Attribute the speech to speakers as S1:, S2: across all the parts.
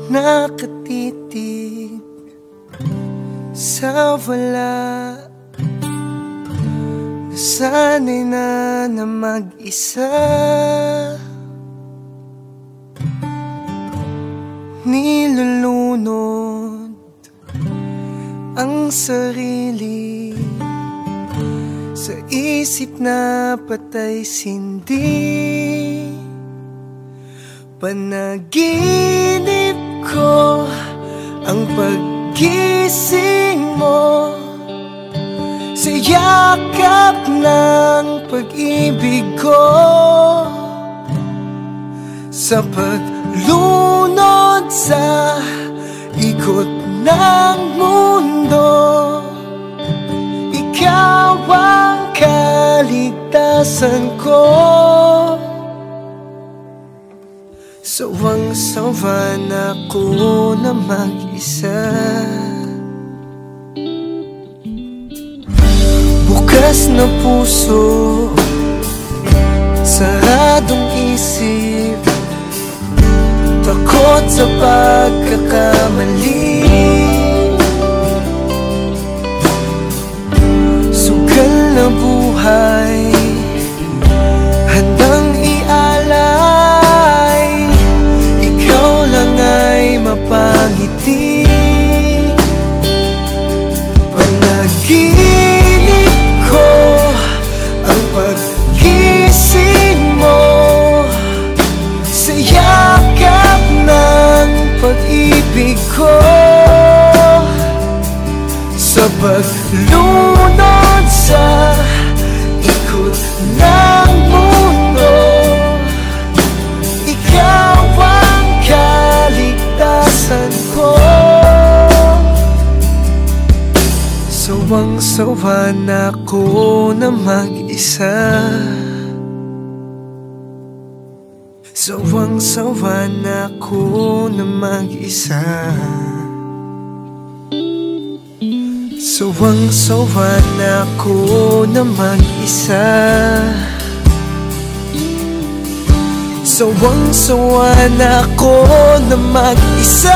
S1: nakatitig sa wala. Nasanay na mag-isa, nilulunod ang sarili sa isip na patay sindi. Panaginip ko ang paggising mo sa yakap ng pag-ibig ko, sa paglunod sa ikot ng mundo. Ikaw ang kaligtasan ko. Sawang-sawa na ako na mag-isa. Bukas na puso, saradong isip, takot sa pagkakamali. Sugal na buhay, handang ialay. Ikaw lang ay mapangiti. Panaginip ko ang paggising mo sa yakap ng pag-ibig ko, sa paglunod sa ikot ng mundo. Ikaw ang kaligtasan ko. Sawang-sawa na ako na mag-isa. Sawang-sawa na ako na mag-isa. Sawang-sawa na ako na mag-isa. Sawang-sawa na ako na mag-isa.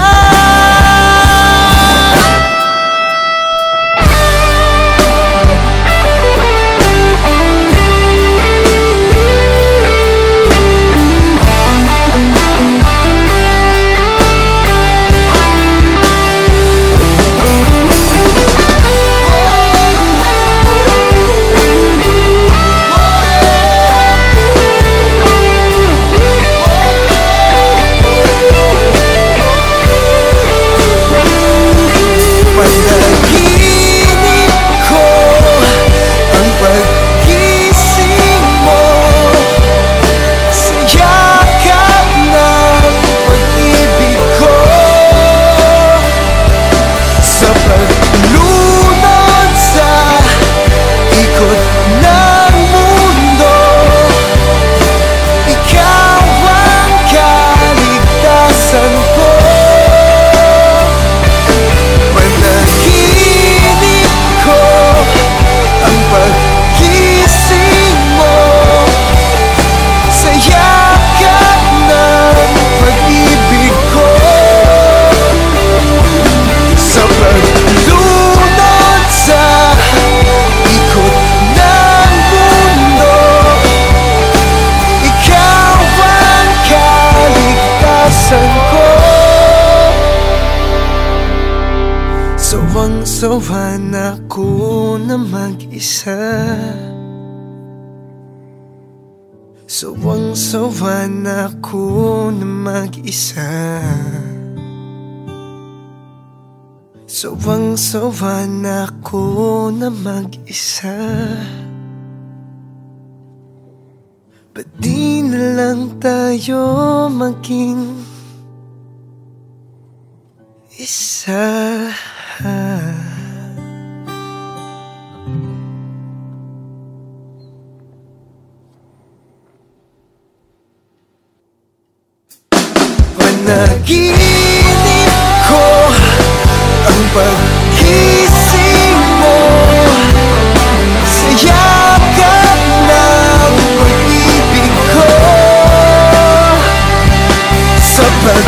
S1: Sawang-sawa na ako na mag-isa. Sawang-sawa na ako na mag-isa. Sawang-sawa na ako na mag-isa. Ba't di na lang tayo maging isa? Panaginip ko ang paggising mo sa yakap ng pag-ibig ko, sa pag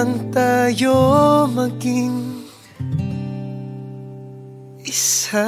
S1: lang tayo maging isa.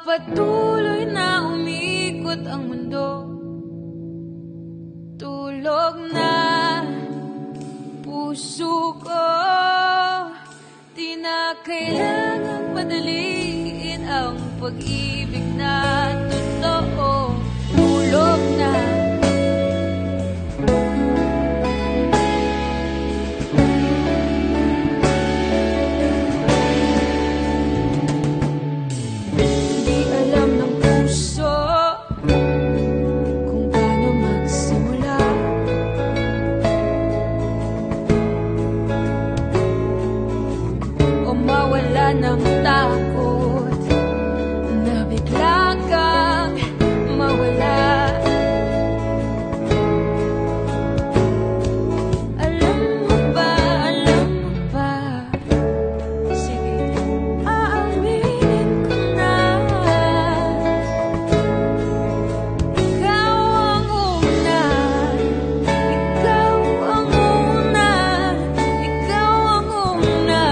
S2: Patuloy na umikot ang mundo. Tulog na puso ko. Di na kailangang padaliin ang pag-ibig na totoo. Tulog na. Ng takot na bigla kang mawala. Alam mo ba, sige, aaminin ko na. Ikaw ang una, ikaw ang una, ikaw ang una.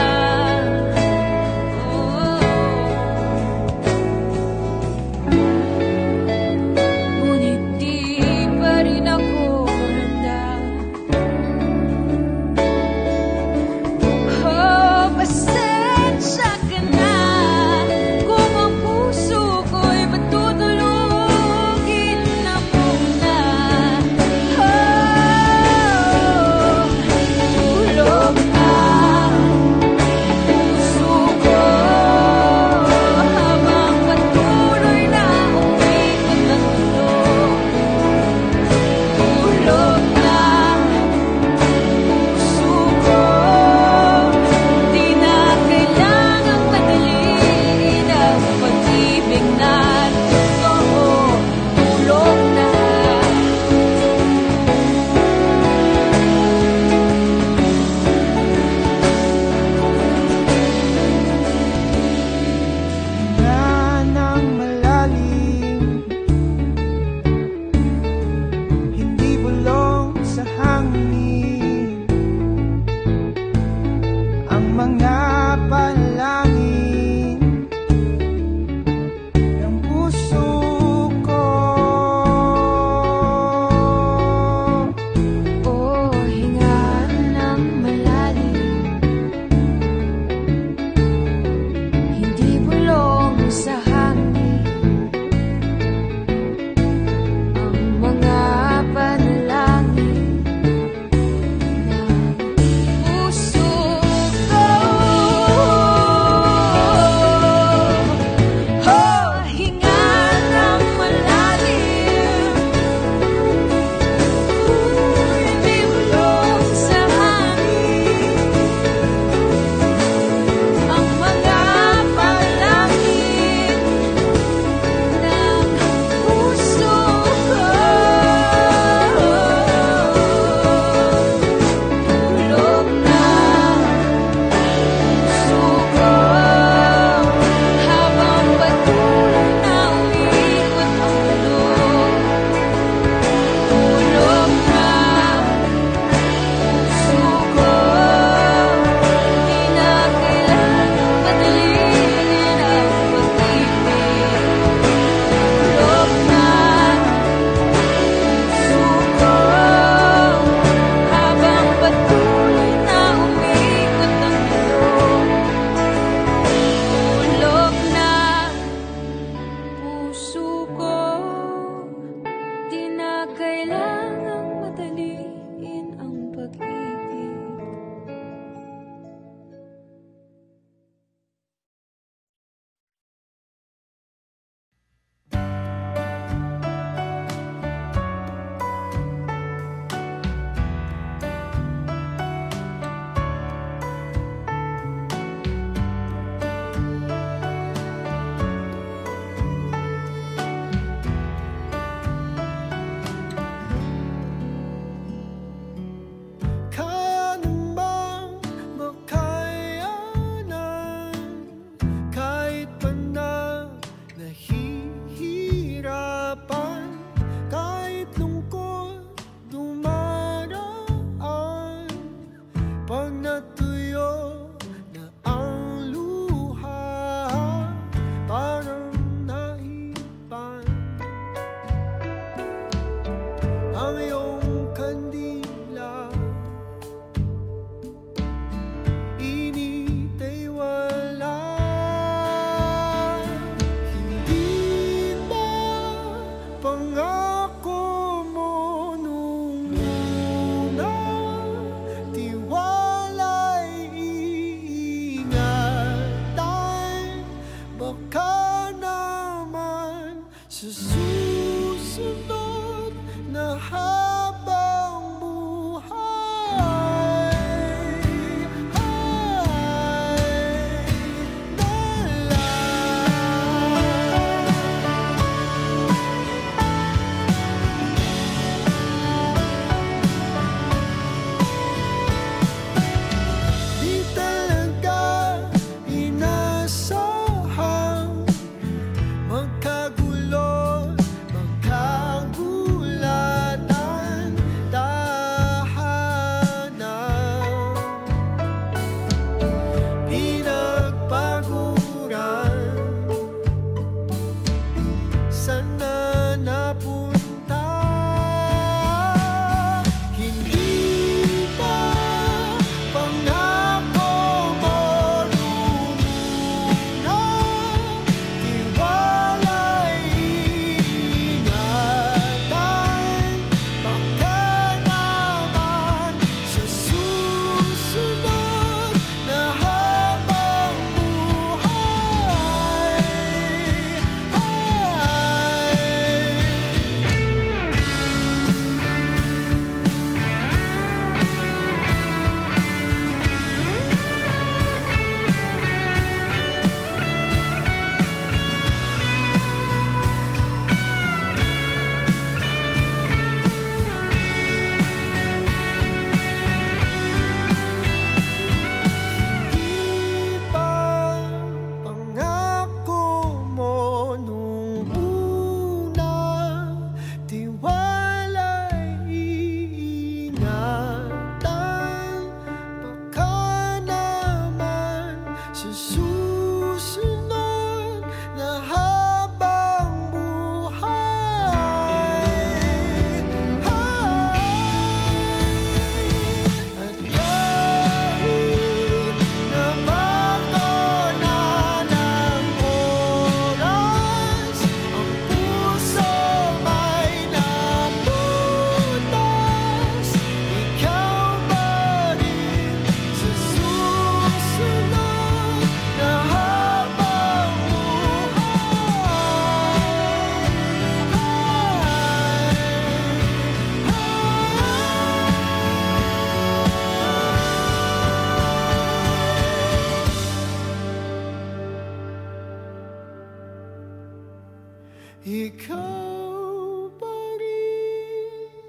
S1: Ikaw pa rin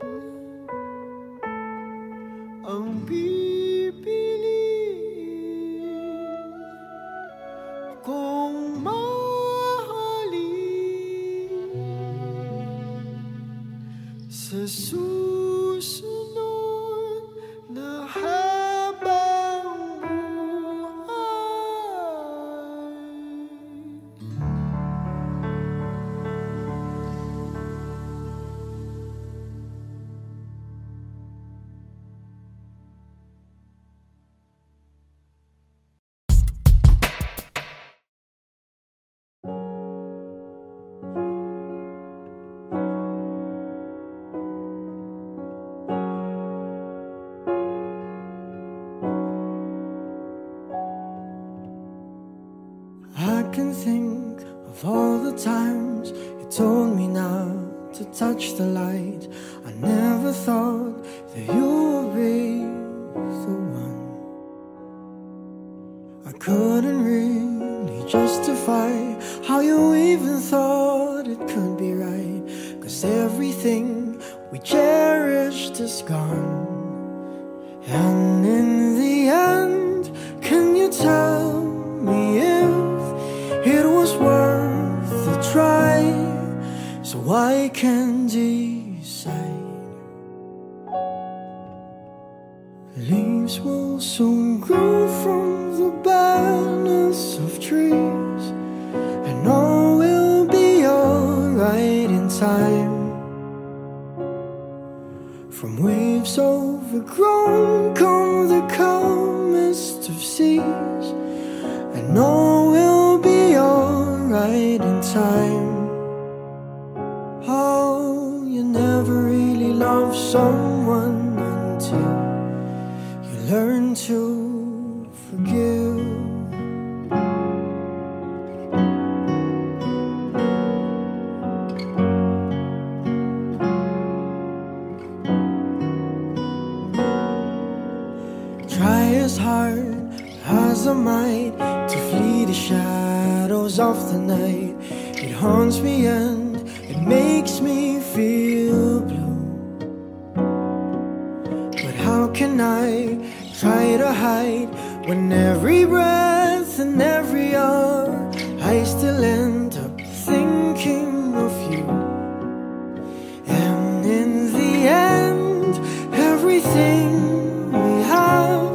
S1: ang pipiliin kong mahalin sa susunod na habang buhay. can think of all the times you told me not to touch the light. I never thought that you would be the one. I couldn't really justify how you even thought it could be right, 'cause everything we cherished is gone. And in the end, can you tell me if it was worth the try, so I can decide? Leaves will soon grow from the barrenness of trees, and all will be alright in time. From waves overgrown come the calmest of seas, and all will be alright in time. Oh, you never really love someone until you learn to forgive. Try as hard as I might to flee the shadows of the night. It haunts me and it makes me feel blue. But how can I try to hide when every breath and every hour I still end up thinking of you? And in the end, everything we have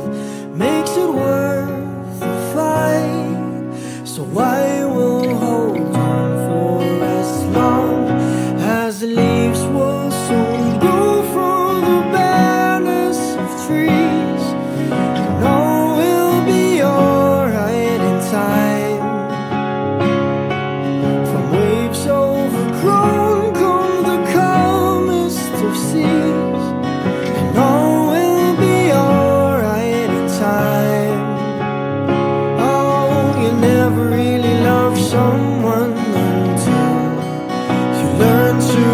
S1: makes it worth the fight. So I will hold on for as long as the leaves will soon grow from the barrenness of trees, and all will be alright in time. From waves overgrown come the calmest of seas, and all will be alright in time. Oh, you never really love someone until you learn to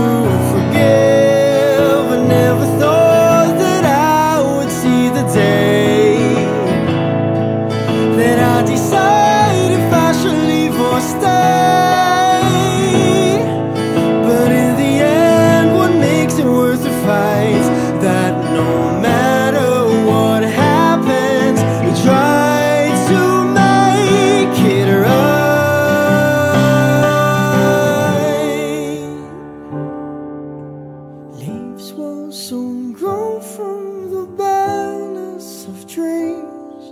S1: forgive. I never thought that I would see the day that I decide if I should leave or stay. But in the end, what makes it worth the fight? That no matter what happens, we try to make it right. Leaves will soon grow from the barrenness of trees,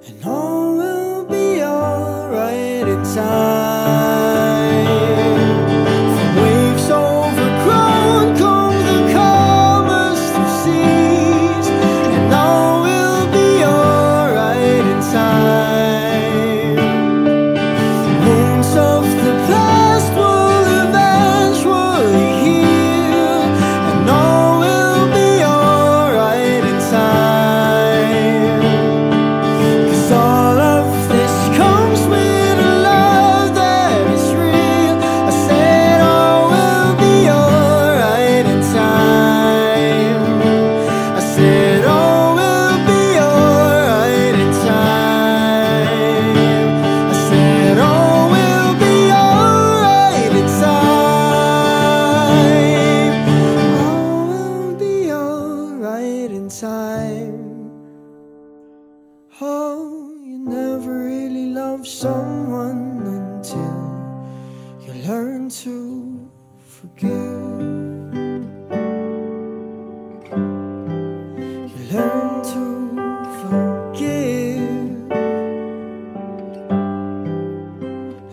S1: and all will be alright in time. From waves overgrown come the calmest of seas, and all will be alright in time. Wounds of the past will eventually heal, and all will be alright in time. 'Cause all of this comes with a love that is real. I said all will be alright in time. I said all will be alright in time. I said all will be alright in time. All will be alright in time. Oh, you never really love someone until you learn to forgive. You learn to forgive.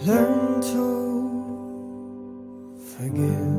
S1: Learn to forgive.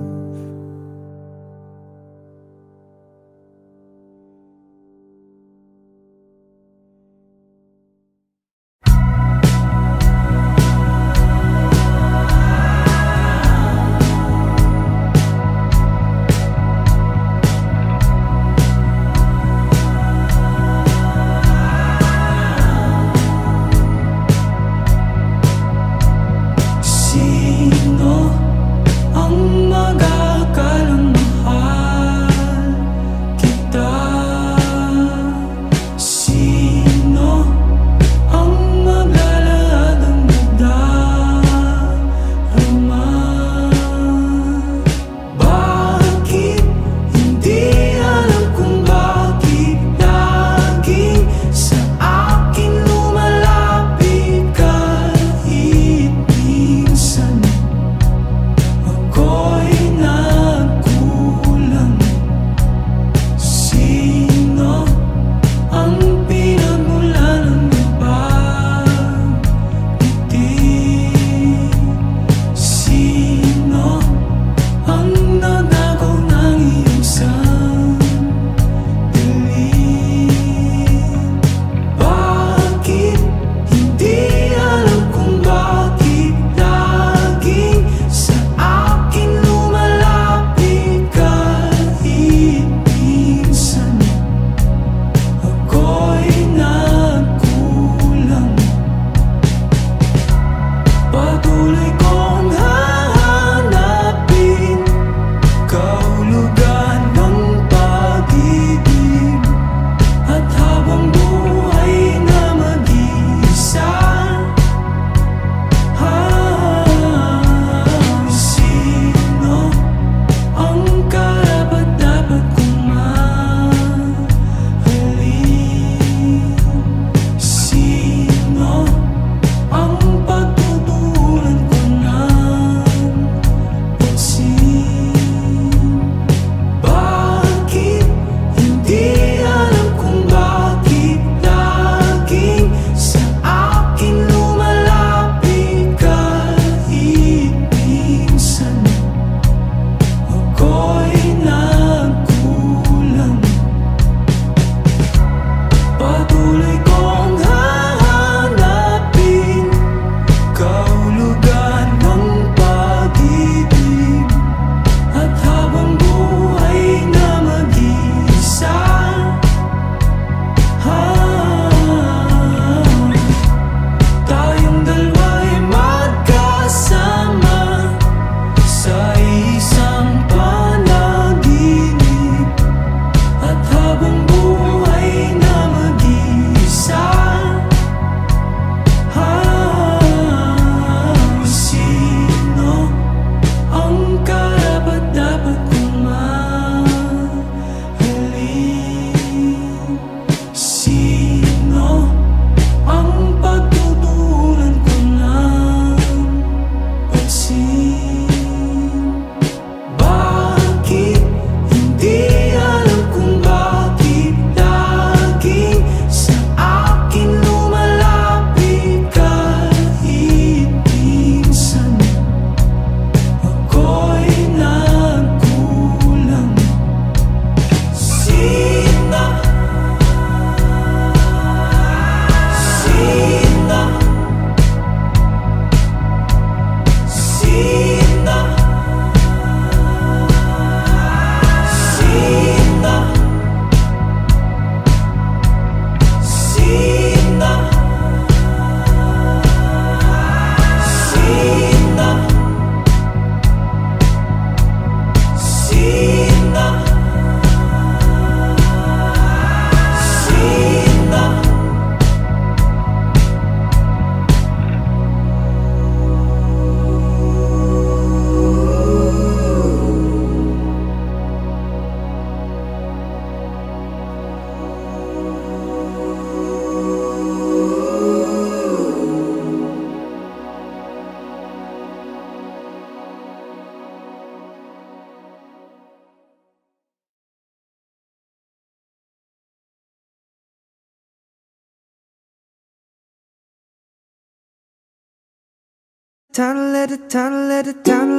S1: Time to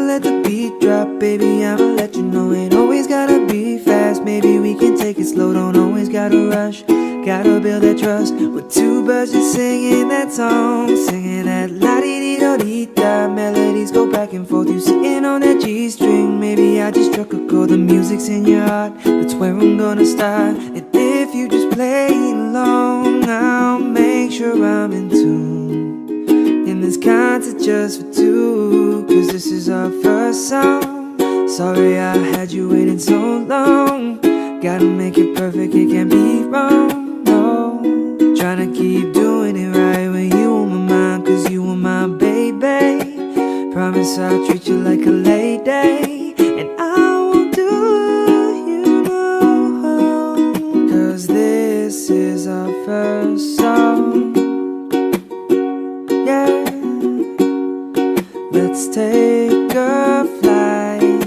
S1: let the beat drop. Baby, I'ma let you know ain't always gotta be fast. Maybe we can take it slow, don't always gotta rush. Gotta build that trust with two birds just singing that song. Singing that la-di-di-do-di-da. Melodies go back and forth, you sitting on that G-string. Maybe I just struck a chord, the music's in your heart. That's where I'm gonna start. And if you just play along, I'll make sure I'm in tune. And this concert just for two, cause this is our first song. Sorry I had you waiting so long. Gotta make it perfect, it can't be wrong, no. Tryna keep doing it right when you on my mind, cause you are my baby. Promise I'll treat you like a lady, and I won't do you no harm, cause this is our first song. Yeah, let's take a flight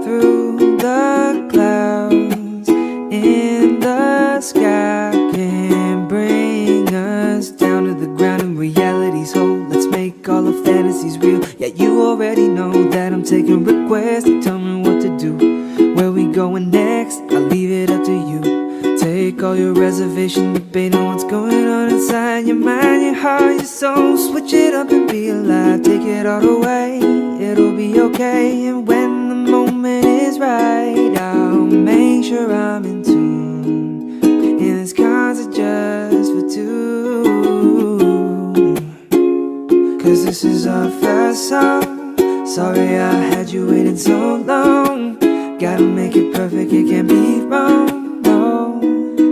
S1: through the clouds in the sky. Can bring us down to the ground in reality's hold. Let's make all the fantasies real. Yeah, you already know that I'm taking requests. Tell me what to do, where we going next, I'll leave it up to you. Take all your reservation, debating what's going on inside your mind, your heart, your soul. Switch it up and be alive, take it all the way. It'll be okay, and when the moment is right, I'll make sure I'm in tune. And this concert just for two, cause this is our first song. Sorry I had you waiting so long. Gotta make it perfect, it can't be wrong, no.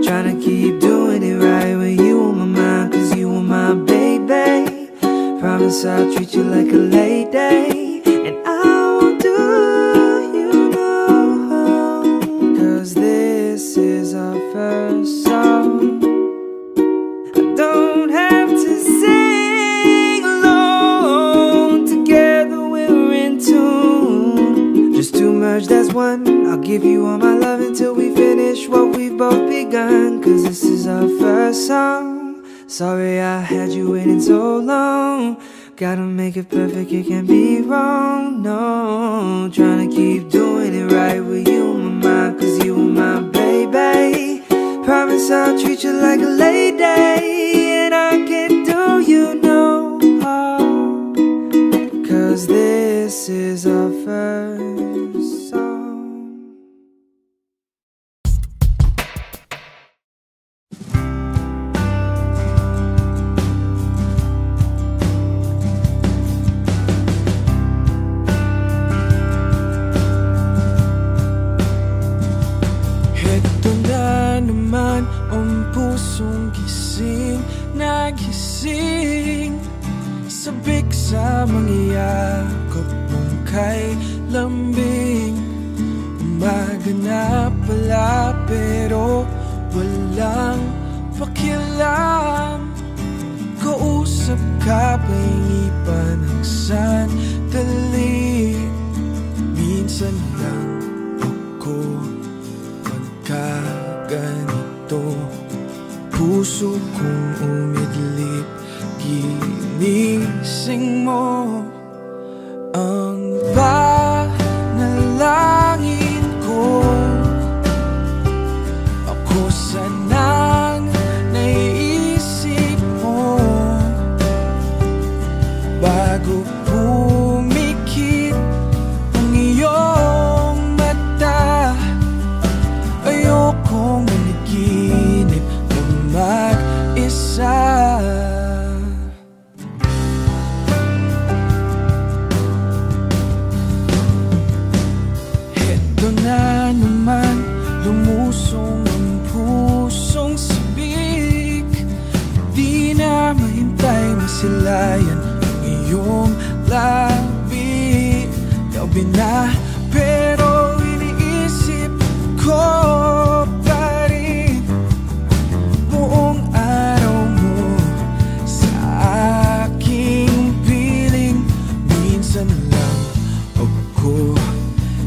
S1: Tryna keep doing it right when you on my mind, cause you are my baby. Promise I'll treat you like a lady, and I won't do you no harm, cause this is our first song. I don't have to sing alone, together we're in tune. Just to merge, that's one. I'll give you all my love until we finish what we've both begun, cause this is our first song. Sorry I had you waiting so long. Gotta make it perfect, it can't be wrong, no. Tryna keep doing it right with you on my mind, cause you are my baby. Promise I'll treat you like a lady, and I can't do you no harm, cause this is our first song. Ang pusong gising, nagising, sabik sa mangyayakap mong kay lambing. Umaga na pala pero walang pakialam. Kausap ka pahingi pa ng sandali. Minsan lang ako magkaganito, puso kong umidlip, ginising mo. Ang panalangin ko, ako sanang naiisip mo. Bago pumikit ang iyong mata, ayokong managinip ng mag-isa. labi. Gabi na pero iniisip ko pa rin buong araw mo sa aking piling. Minsan lang ako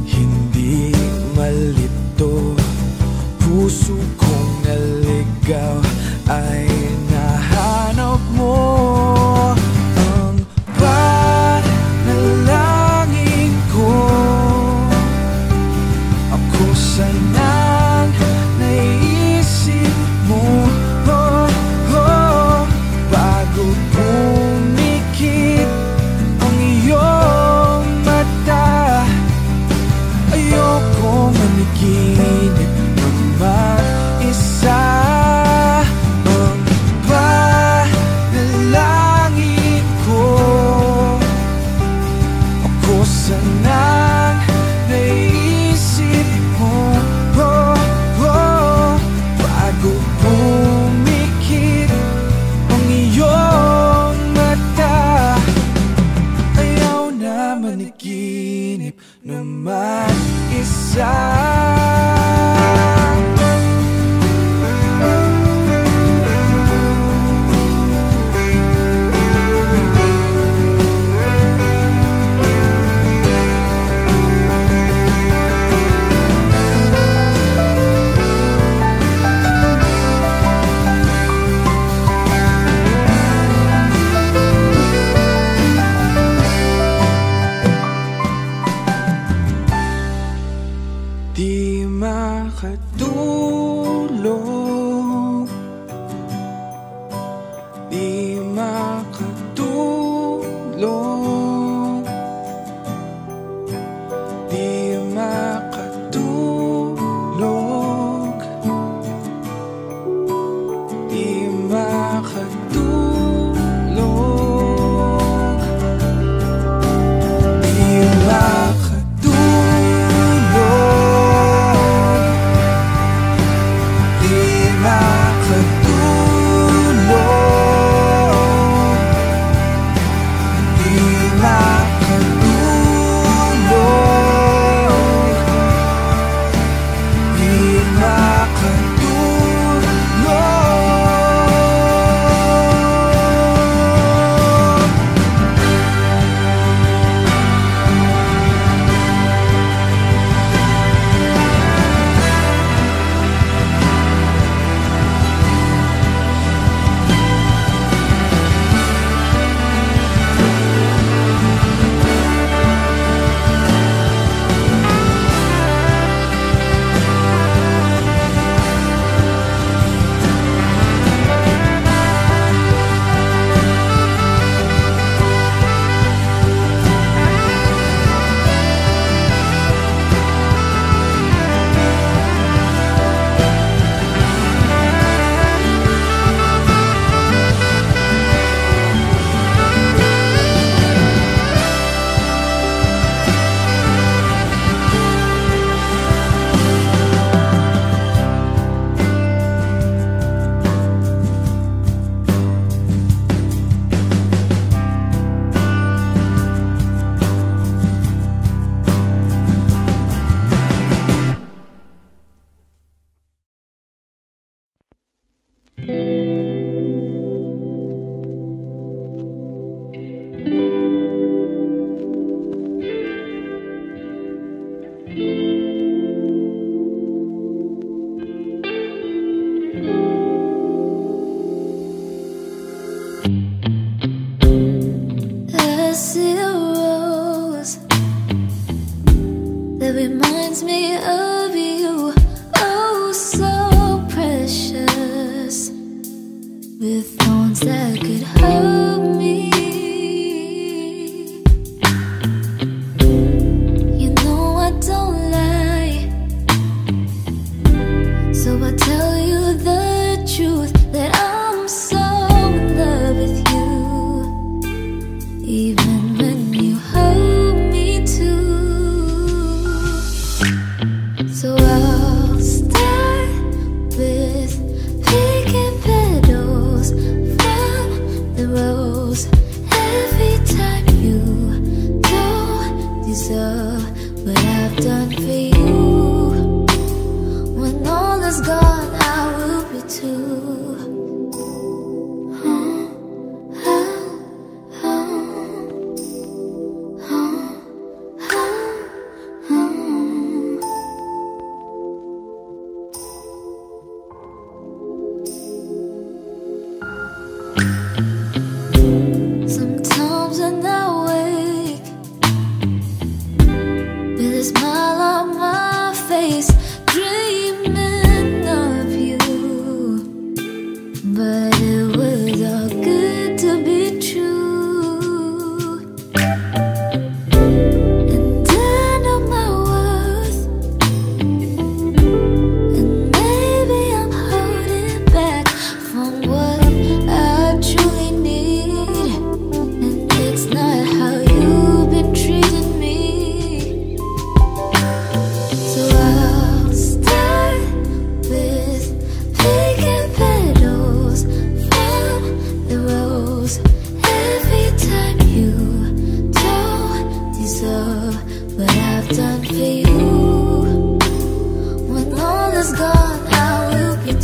S1: hindi malito, puso kong naligaw ay nahanap mo. Ang panalangin ko, ako sanang naisip mo, bago pumikit ang iyong mata. Ayoko maniginip ng mag-isa. Ang panalangin ko, ako sanang naisip mo, bago pumikit ang iyong mata. Ayaw na maniginip na mag-isa. Di makatulog, di makatulog, di makatulog, di makatulog, di makatulog.
S3: Reminds me of you, oh so precious, with thorns that could hurt me. You know I don't lie, so I tell you the truth, that I'm so in love with you, even when you hurt me too.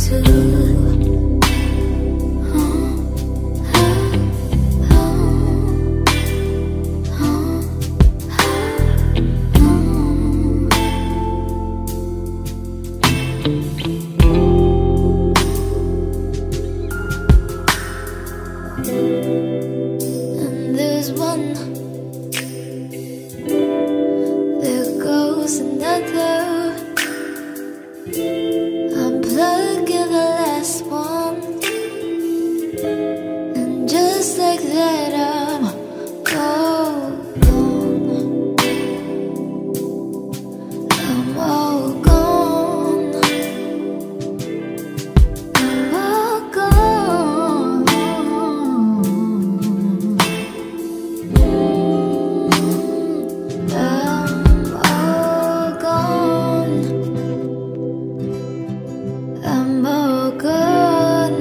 S3: And there's one, there goes another. I'm plugging the last one, and just like that I'm all gone. I'm all gone. I'm all gone. I'm all gone.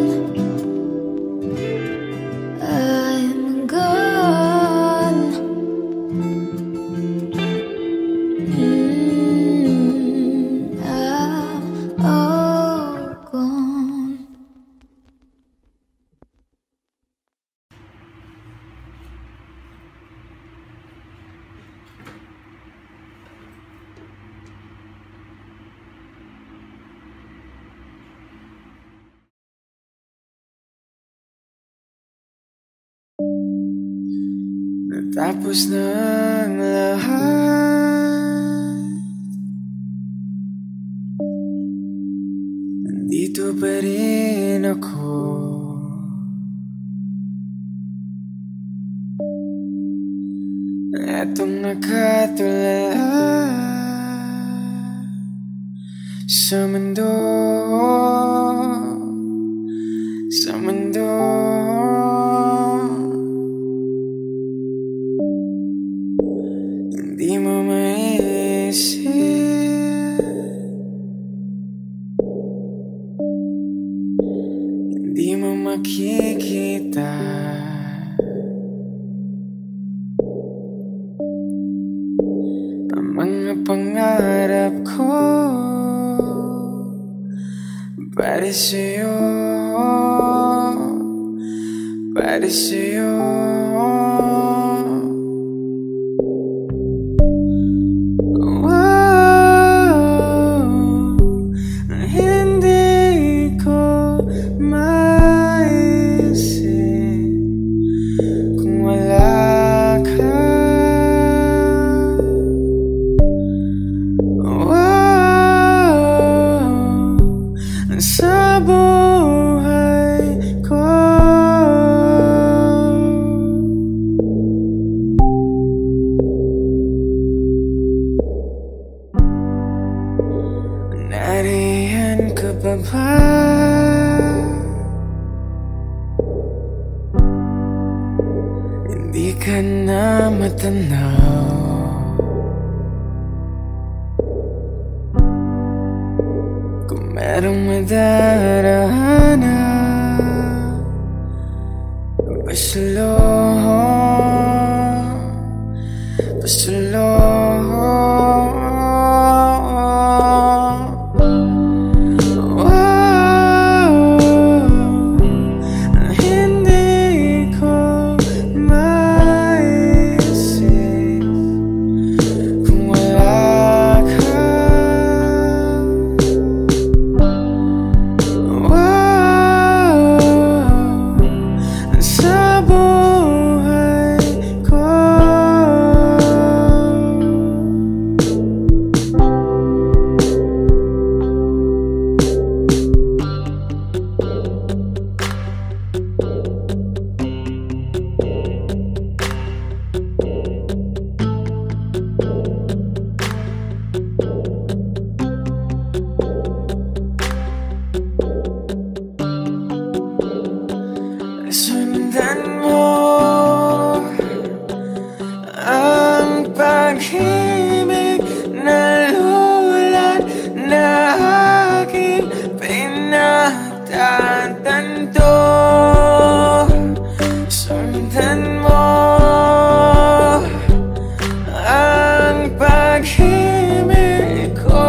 S3: I'm gone. I'm all gone.
S1: Natapos na ang lahat, nandito pa rin ako. Etong nakatulala sa mundo, sa mundo. Hindi mo maisip, hindi mo makikita ang mga pangarap ko para sa'yo, para sa'yo. Sa buhay ko, nariyan ka pa ba? Hindi ka na matanaw. Merong madaraanan, pasulong, pasulong. Hindi ko maisip kung wala ka. Sa buhay ko, sundan mo ang pag-ibig na lulat na aking pinagtatanto. Sundan mo ang pag-ibig ko.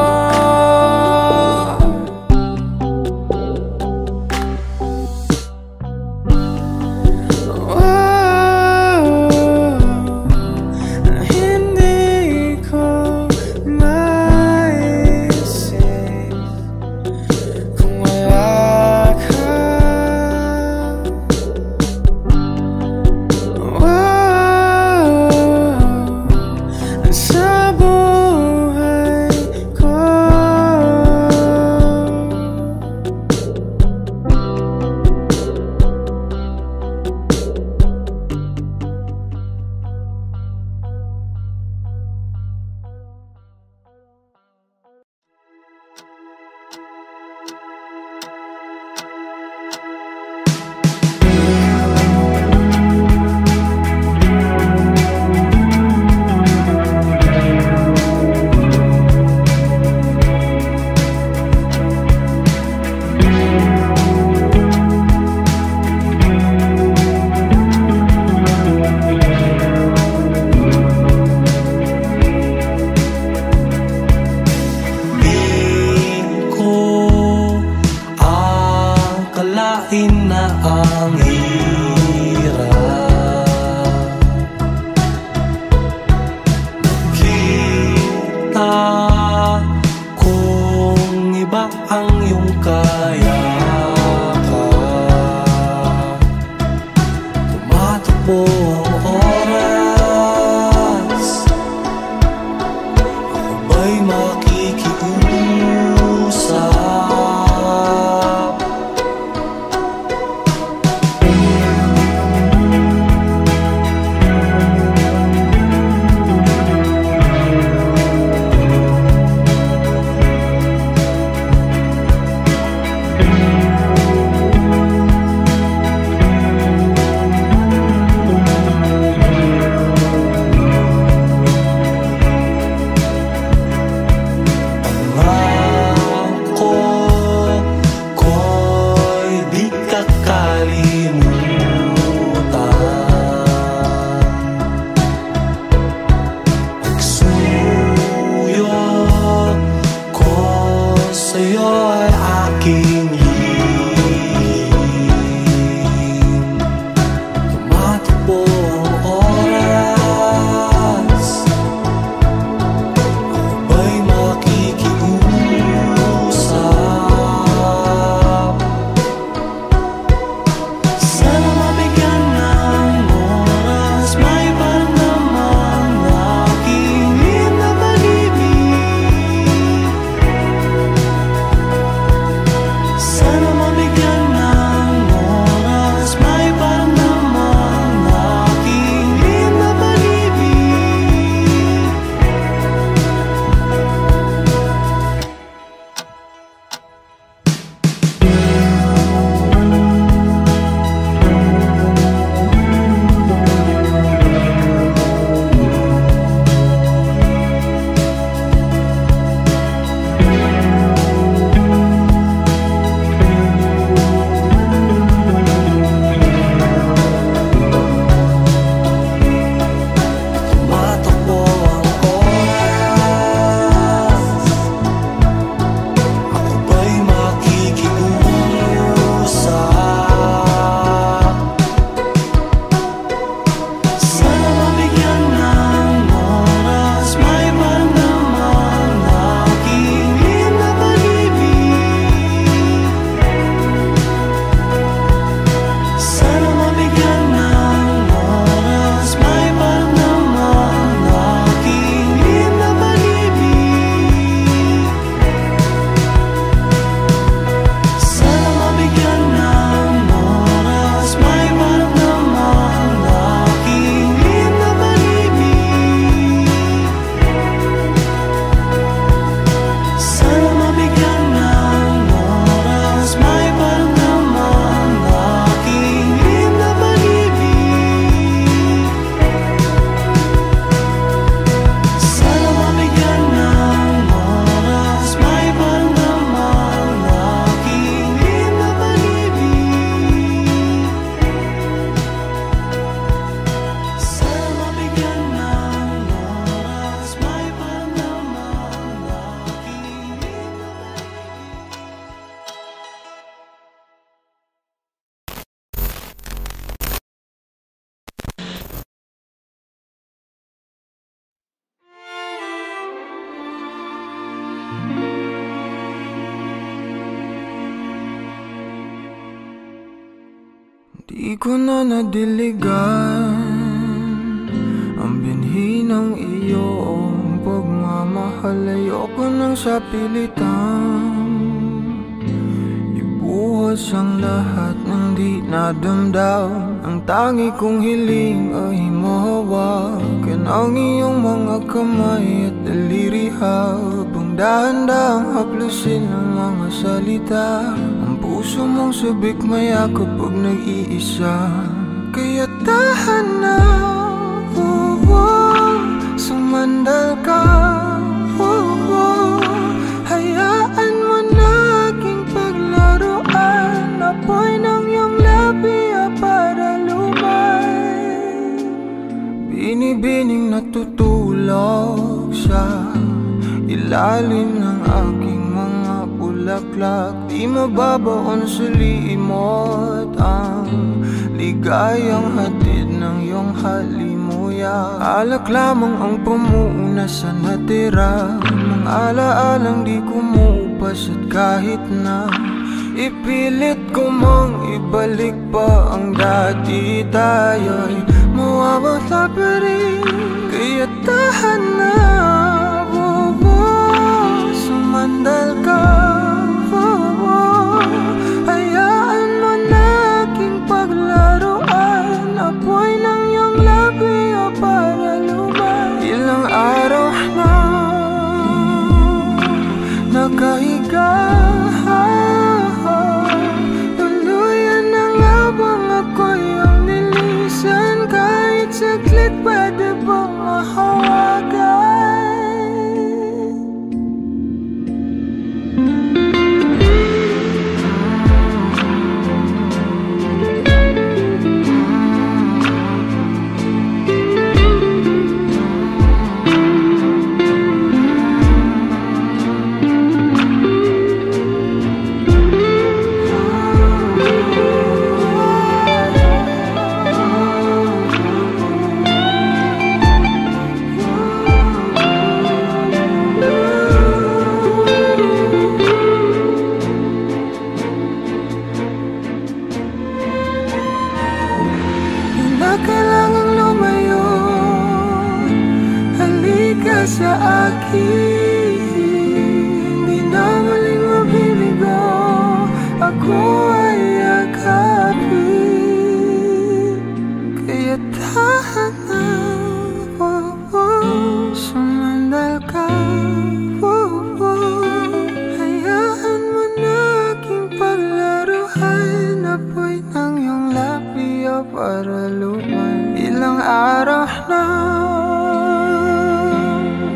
S1: Di ko na nadiligan ang binhi ng iyong pagmamahal. Ayoko nang sa pilitan ibuhos ang lahat ng di nadamdam. Ang tangi kong hiling ay mahawakan ang iyong mga kamay at daliri habang dahan-dahang haplusin ang mga salita. Ang puso mong sabik maya kapag nag-iisa. Kaya tahan na, sumandal ka, hayaan mo na aking paglaruan. Apoy ng iyong labi para lumay. Binibining natutulog sa ilalim ng aking mga bulaklak. Di mababaon sa limot ang ligayang hatid ng iyong halimuyak. Alak lamang ang pamuuna sa natira, mga alaalang di kumupas. At kahit na ipilit ko mang ibalik pa ang dati, tayo'y mawawala pa rin. Kaya tahan na, sumandal ka, hayaan mo na aking paglaruan. Apoy ng iyong labi para lumay. Ilang araw na nakahiga, tuluyan na nga bang ako'y ang nilisan. Kahit saglit pwede bang mahawagan? Sa akin, di na muling mabibigo. Ako ay yakapin. Kaya tahan na, sumandal ka, hayaan mo na aking paglaruan. Apoy ng iyong labi para lumay. Ilang araw na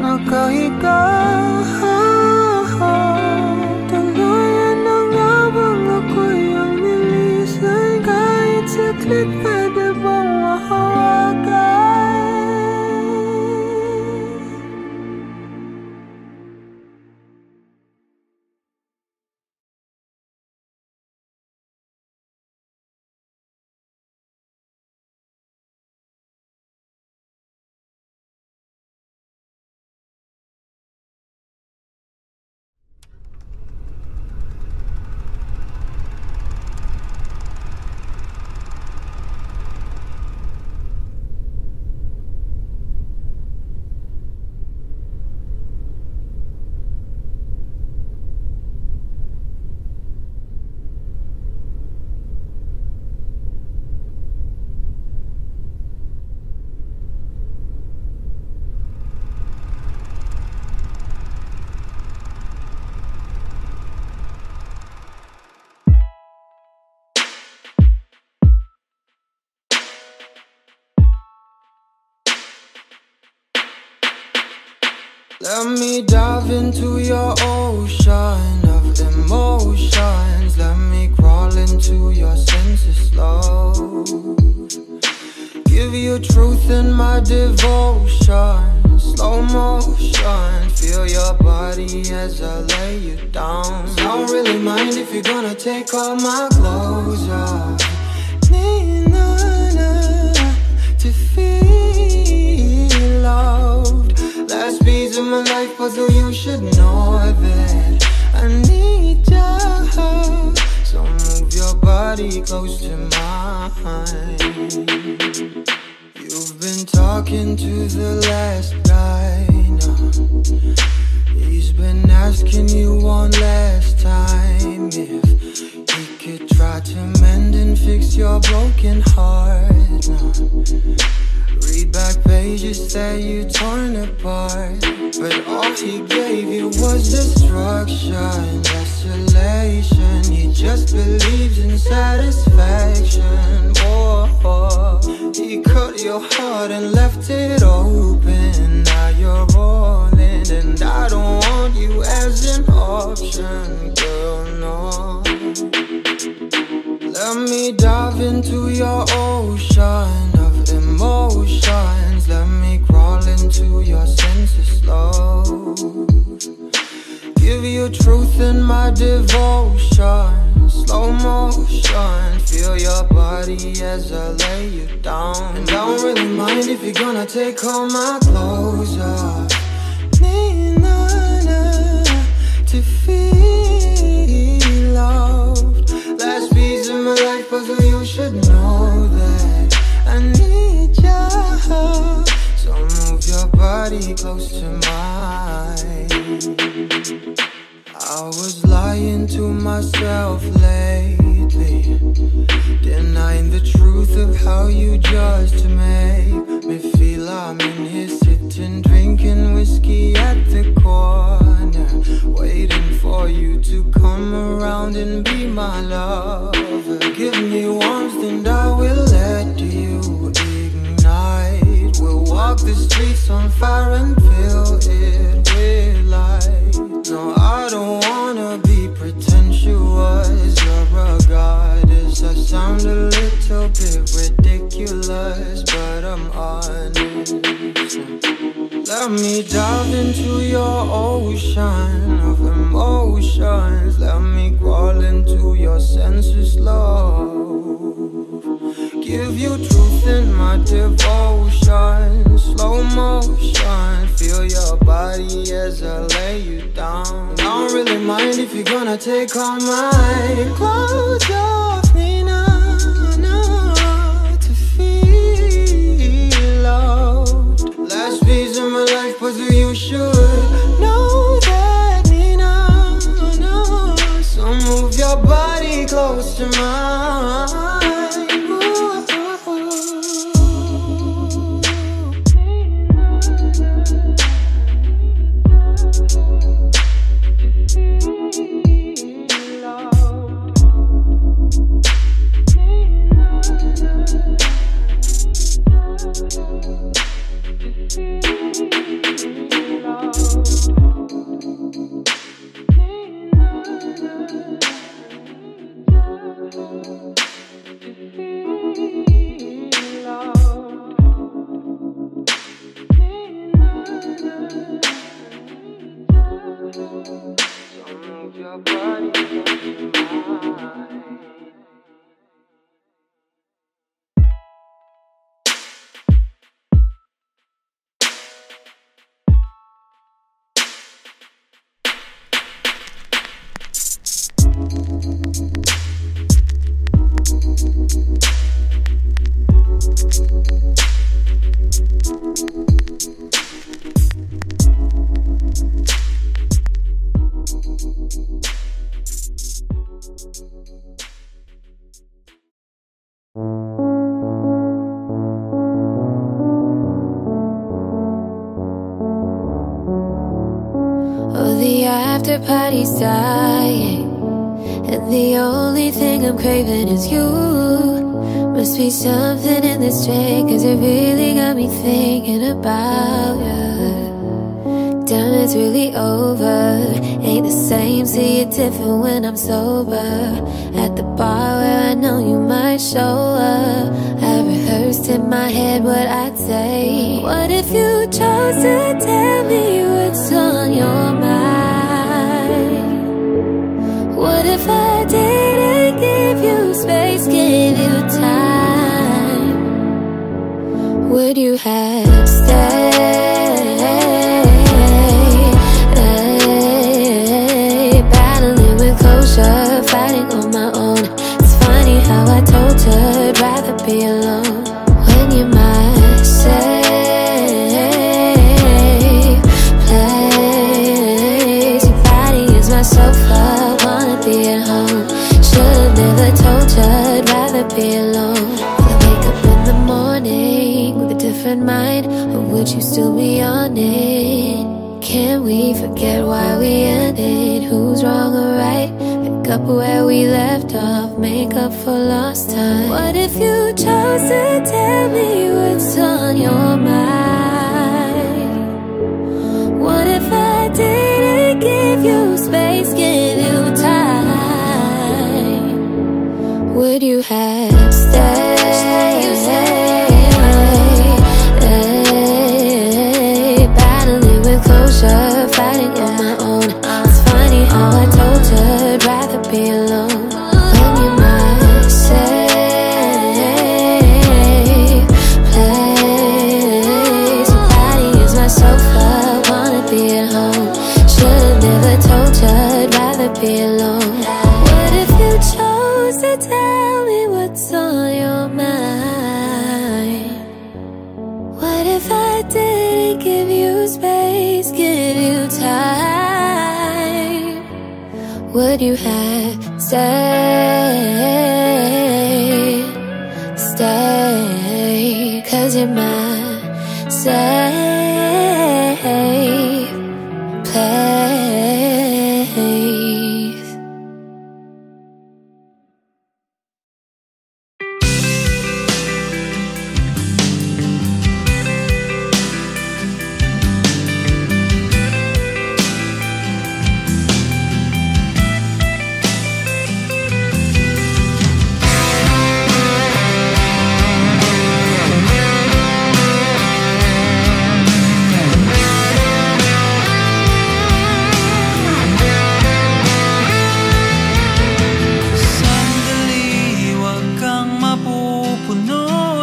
S1: nakahiga, tuluyan na nga bang ako'y ang nilisan. Kahit saglit pwede bang mahawagan? Let me dive into your ocean of emotions. Let me crawl into your senses slow. Give you truth in my devotion. Slow motion. Feel your body as I lay you down. Don't really mind if you're gonna take all my clothes off. To feel loved. Last piece of my life, but though you should know that I need you. So move your body close to mine. You've been talking to the last guy now. He's been asking you one last time if he could try to mend and fix your broken heart now. Read back pages that you torn apart, but all he gave you was destruction, desolation. He just believes in satisfaction. Oh, he cut your heart and left it open. Now you're rolling, and I don't want you as an option, girl, no. Let me dive into your ocean of emotions. Let me crawl into your senses slow. Give you truth in my devotion. Slow motion. Feel your body as I lay you down. And I don't really mind if you're gonna take all my clothes off. Need none to feel loved. Last piece of my life, but you should know that I need you. So move your body close to mine. I was lying to myself lately, denying the truth of how you just make me feel. I'm in here sitting, drinking whiskey at the corner, waiting for you to come around and be my lover. Give me warmth and I will let you ignite. We'll walk the streets on fire and fill it with light. No, I don't wanna be pretentious. You're a goddess. I sound a little bit ridiculous, but I'm honest. Let me dive into your ocean of emotions. Let me crawl into your senses, love. Give you truth in my devotion. Slow motion. Feel your body as I lay you down. I don't really mind if you're gonna take all my clothes off me now, to feel loved. Last piece of my life, but you should know that me now. So move your body close to mine.
S3: After party's dying, and the only thing I'm craving is you. Must be something in this drink, cause it really got me thinking about you. Damn, it's really over. Ain't the same, see it different when I'm sober. At the bar where I know you might show up, I rehearsed in my head what I'd say. What if you chose to tell me what's on your mind? What if I didn't give you space, give you time? Would you have stayed? Battling with closure, fighting on my own. It's funny how I told you I'd rather would you still be on it? Can we forget why we ended? Who's wrong or right? Pick up where we left off, make up for lost time. What if you chose to tell me what's on your mind? What if I didn't give you space, give you time? Would you have stayed? Battling with closure, fighting on my own. It's funny how I told you I'd rather be alone. When you're my safe place, your body is my sofa, wanna be at home. Should've never told you I'd rather be alone. What if you chose to tell me what's on your mind? What if I didn't give you space, give you time? Would you have stayed? Stay, 'cause you're my safe place.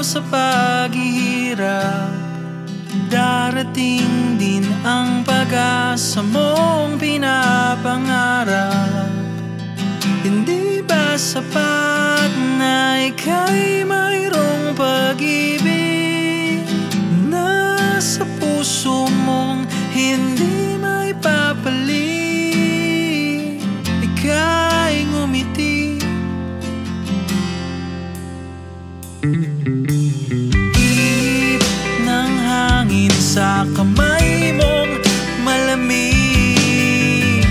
S1: Sa paghihirap, darating din ang pag-asa mong pinapangarap. Hindi ba sapat na ika'y mayroong pag-ibig na sa puso mong hindi may papalit? Ika'y ngumiti, ihip ng hangin sa kamay mong malamig,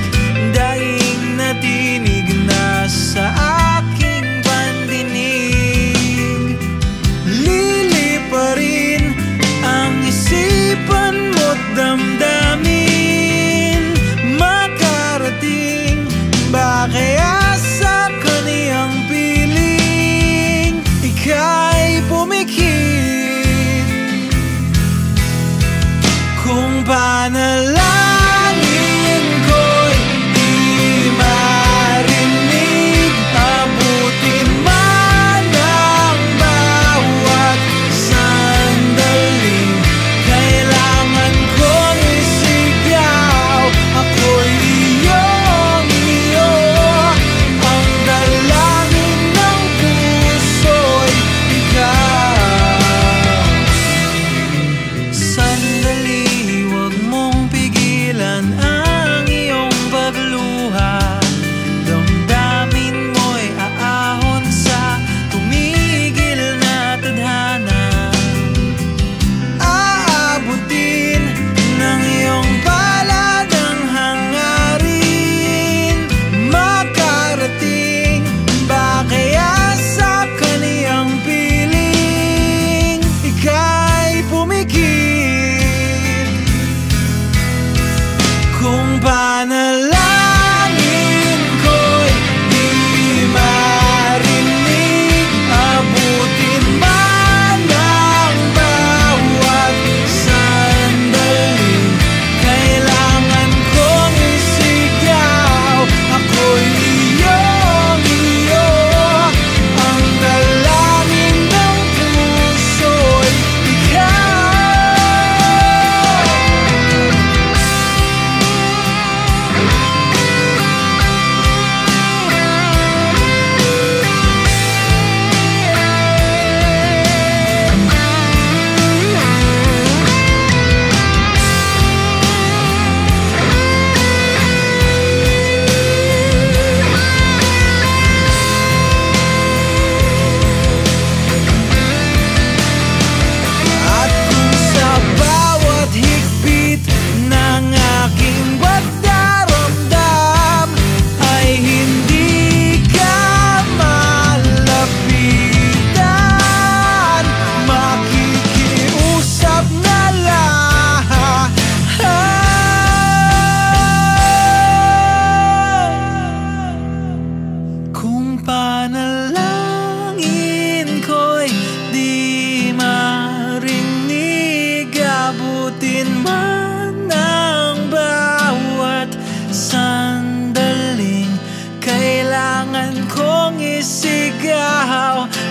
S1: daing natinig na sa aking pandinig. Lilim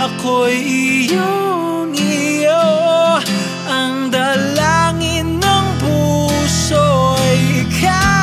S1: ako'y iyong-iyo. Ang dalangin ng puso'y ikaw.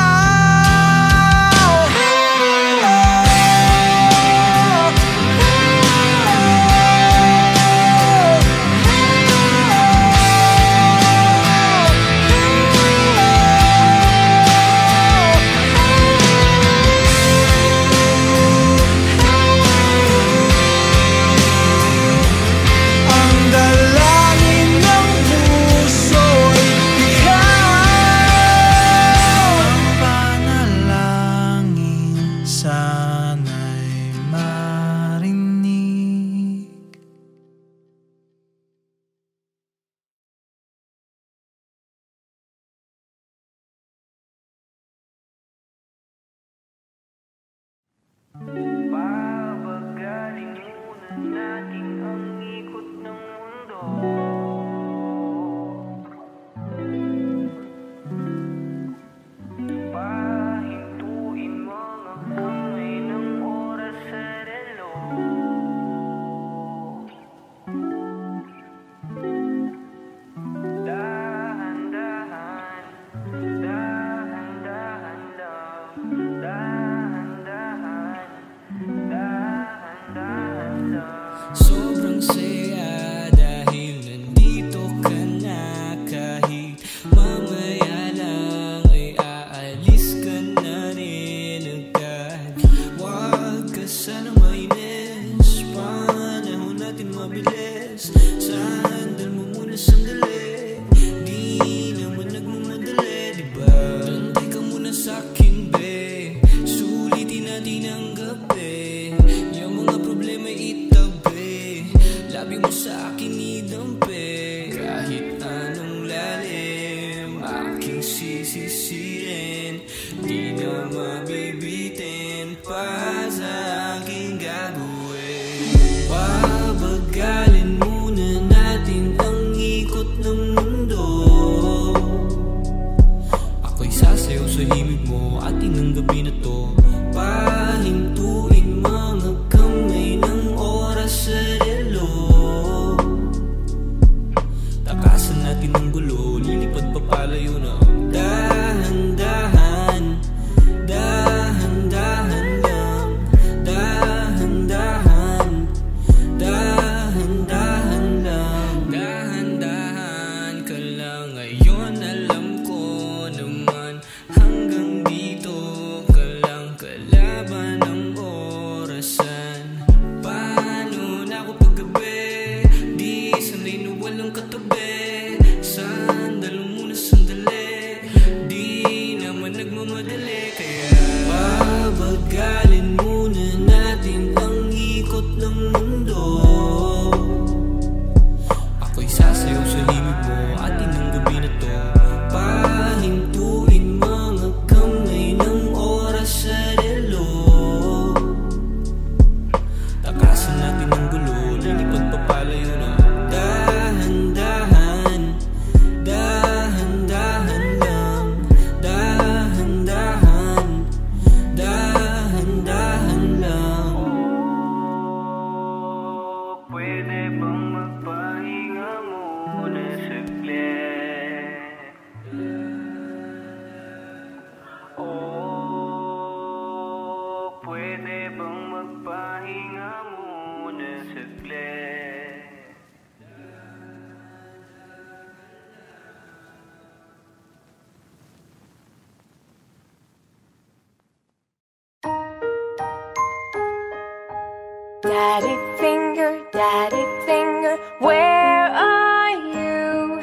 S3: Daddy finger, where are you?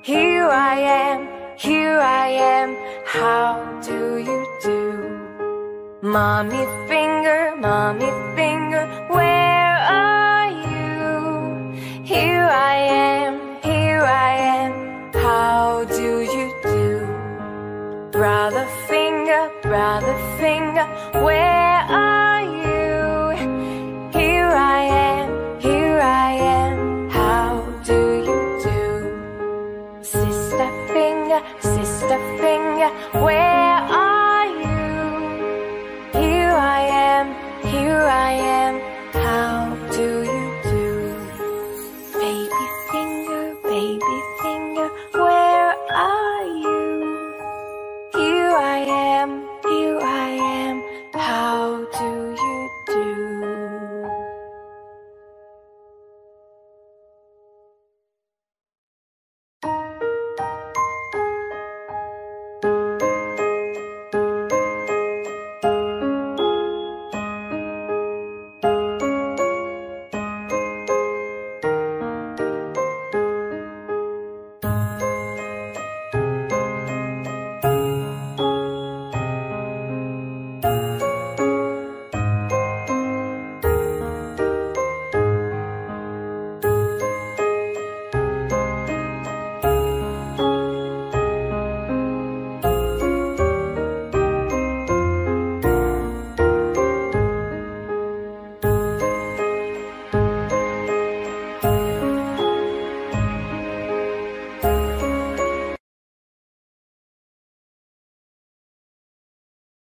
S3: Here I am, how do you do? Mommy finger, where are you? Here I am, how do you do? Brother finger, where are you? Here I am, how do you do? Sister finger, where